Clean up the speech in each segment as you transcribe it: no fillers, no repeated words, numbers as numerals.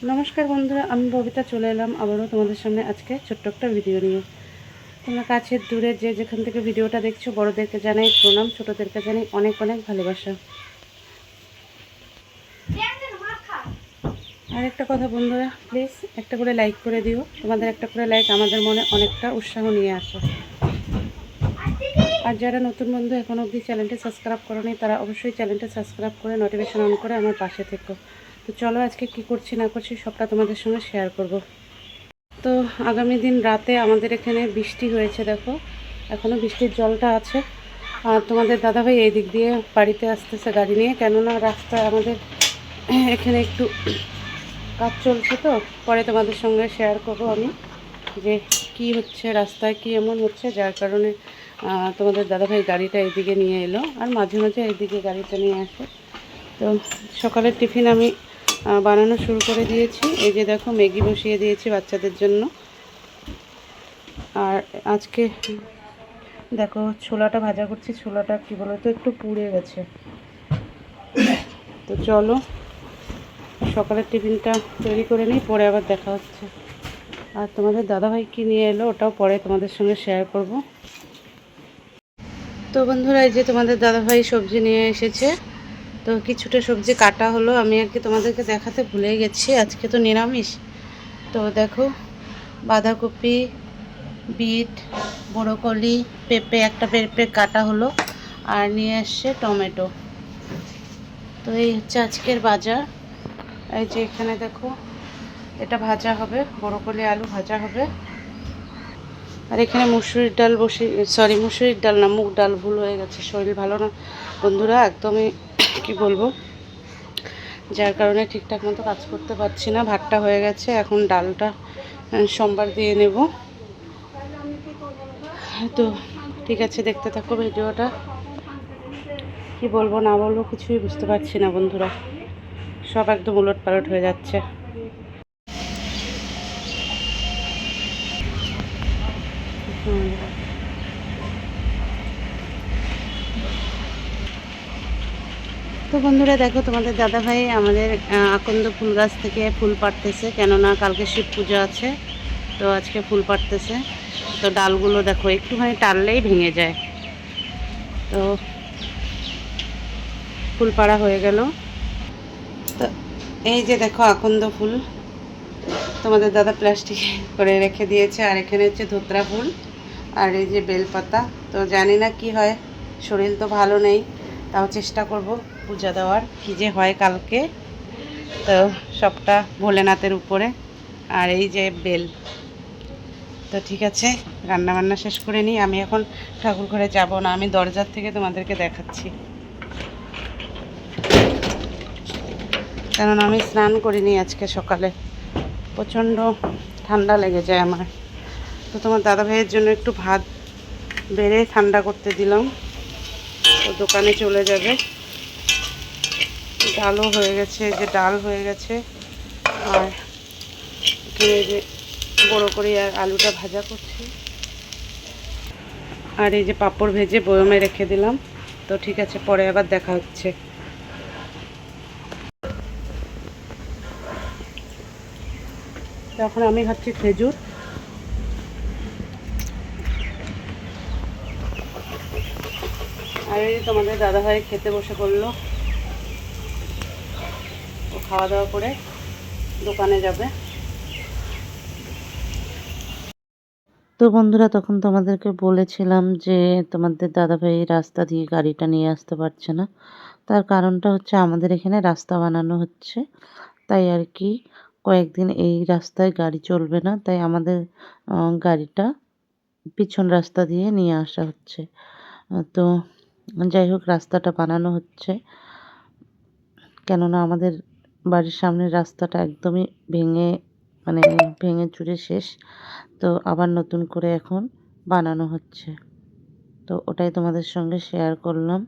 নমস্কার বন্ধুরা, আমি ববিতা চলে এলাম আবারও তোমাদের সামনে আজকে ছোট্ট একটা ভিডিও নিয়ে। তোমরা কাছের দূরে যে যেখান থেকে ভিডিওটা দেখছো, বড়োদেরকে জানাই প্রণাম, ছোটোদেরকে জানাই অনেক অনেক ভালোবাসা। আর একটা কথা বন্ধুরা, প্লিজ একটা করে লাইক করে দিও। তোমাদের একটা করে লাইক আমাদের মনে অনেকটা উৎসাহ নিয়ে আসে। আর যারা নতুন বন্ধু এখনও অবধি চ্যানেলটা সাবস্ক্রাইব করোনি, তারা অবশ্যই চ্যানেলটা সাবস্ক্রাইব করে নোটিফিকেশন অন করে আমার পাশে থেকো। তো চলো আজকে কি করছি না করছি সবটা তোমাদের সঙ্গে শেয়ার করব। তো আগামী দিন রাতে আমাদের এখানে বৃষ্টি হয়েছে, দেখো এখনও বৃষ্টির জলটা আছে। আর তোমাদের দাদাভাই এই দিক দিয়ে বাড়িতে আসতেছে গাড়ি নিয়ে, কেননা রাস্তায় আমাদের এখানে একটু কাজ চলছে। তো পরে তোমাদের সঙ্গে শেয়ার করব আমি যে কি হচ্ছে রাস্তায়, কি এমন হচ্ছে যার কারণে তোমাদের দাদাভাই গাড়িটা এইদিকে নিয়ে এলো। আর মাঝে মাঝে এইদিকে গাড়িটা নিয়ে আসে। তো সকালের টিফিন আমি বানানো শুরু করে দিয়েছি। এই যে দেখো ম্যাগি বসিয়ে দিয়েছি বাচ্চাদের জন্য। আর আজকে দেখো ছোলাটা ভাজা করছি। ছোলাটা কি বলো তো একটু পুড়ে গেছে। তো চলো সকালের টিফিনটা তৈরি করে নিই, পরে আবার দেখা হচ্ছে। আর তোমাদের দাদাভাই কি নিয়ে এলো ওটাও পরে তোমাদের সঙ্গে শেয়ার করব। তো বন্ধুরা, এই যে তোমাদের দাদাভাই সবজি নিয়ে এসেছে। তো কিছুটা সবজি কাটা হলো, আমি আর কি তোমাদেরকে দেখাতে ভুলে গেছি, আজকে তো নিরামিষ। তো দেখো বাঁধাকপি, বিট, ব্রোকলি, পেঁপে, একটা পেঁপে কাটা হলো, আর নিয়ে এসছে টমেটো। তো এই হচ্ছে আজকের বাজার। এই যে এখানে দেখো এটা ভাজা হবে, ব্রোকলি আলু ভাজা হবে। আর এখানে মুসুরির ডাল মুসুরির ডাল না, মুগ ডাল, ভুল হয়ে গেছে, শরীর ভালো না বন্ধুরা, একদমই কি বলবো, যার কারণে ঠিকঠাক মতো কাজ করতে পারছি না। ভাতটা হয়ে গেছে, এখন ডালটা সোমবার দিয়ে নেব। তো ঠিক আছে, দেখতে থাকো ভিডিওটা। কি বলবো না বলবো কিছুই বুঝতে পারছি না বন্ধুরা, সব একদম উলট পালট হয়ে যাচ্ছে। তো বন্ধুরা দেখো, তোমাদের দাদাভাই আমাদের আকন্দ ফুল গাছ থেকে ফুল পাড়তেছে, কেননা কালকে শিব পুজো আছে। তো আজকে ফুল পাড়তেছে। তো ডালগুলো দেখো একটুখানি টানলেই ভেঙে যায়। তো ফুল পাড়া হয়ে গেল। তো এই যে দেখো আকন্দ ফুল তোমাদের দাদা প্লাস্টিক করে রেখে দিয়েছে। আর এখানে হচ্ছে ধুতরা ফুল, আর এই যে বেলপাতা। তো জানি না কি হয়, শরীর তো ভালো নেই, তাও চেষ্টা করব পূজা দেওয়ার, কী যে হয় কালকে। তো সবটা ভোলেনাথের উপরে। আর এই যে বেল। তো ঠিক আছে, রান্না বান্না শেষ করে নিই। আমি এখন ঠাকুর ঘরে যাব না, আমি দরজার থেকে তোমাদেরকে দেখাচ্ছি, কারণ আমি স্নান করিনি আজকে সকালে, প্রচণ্ড ঠান্ডা লেগে যায় আমার। তো তোমার দাদা ভাইয়ের জন্য একটু ভাত বেড়ে ঠান্ডা করতে দিলাম, ও দোকানে চলে যাবে। ডালও হয়ে গেছে, যে ডাল হয়ে গেছে। আর এখানে যে বড়ো করে আর আলুটা ভাজা করছি, আর এই যে পাঁপড় ভেজে বয়মে রেখে দিলাম। তো ঠিক আছে, পরে আবার দেখা হচ্ছে। এখন আমি খাচ্ছি খেজুর। আর এই তোমাদের দাদাভাই খেতে বসে পড়লো, ও খাওয়া দাওয়া করে দোকানে যাবে। তো বন্ধুরা, তখন তোমাদেরকে বলেছিলাম যে তোমাদের দাদাভাই রাস্তা দিয়ে গাড়িটা নিয়ে আসতে পারছে না। তার কারণটা হচ্ছে আমাদের এখানে রাস্তা বানানো হচ্ছে, তাই আর কি কয়েকদিন এই রাস্তায় গাড়ি চলবে না, তাই আমাদের গাড়িটা পিছন রাস্তা দিয়ে নিয়ে আসা হচ্ছে। তো যাই হোক, রাস্তাটা বানানো হচ্ছে, কেননা আমাদের বাড়ির সামনের রাস্তাটা একদমই মানে ভেঙে চুরে শেষ। তো আবার নতুন করে এখন বানানো হচ্ছে, তো ওটাই তোমাদের সঙ্গে শেয়ার করলাম।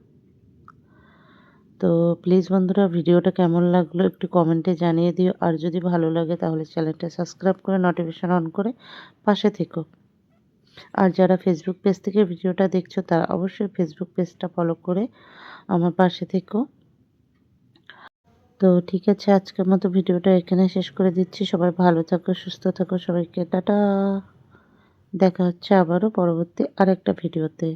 তো প্লিজ বন্ধুরা, ভিডিওটা কেমন লাগলো একটু কমেন্টে জানিয়ে দিও। আর যদি ভালো লাগে তাহলে চ্যানেলটা সাবস্ক্রাইব করে নোটিফিকেশন অন করে পাশে থেকো। আর যারা ফেসবুক পেজ থেকে ভিডিওটা দেখছো, তারা অবশ্যই ফেসবুক পেজটা ফলো করে আমার পাশে থেকো। তো ঠিক আছে, আজকের মতো ভিডিওটা এখানে শেষ করে দিচ্ছি। সবাই ভালো থাকো, সুস্থ থাকো, সবাইকে টাটা। দেখা হচ্ছে আবারও পরবর্তী আরেকটা ভিডিওতে।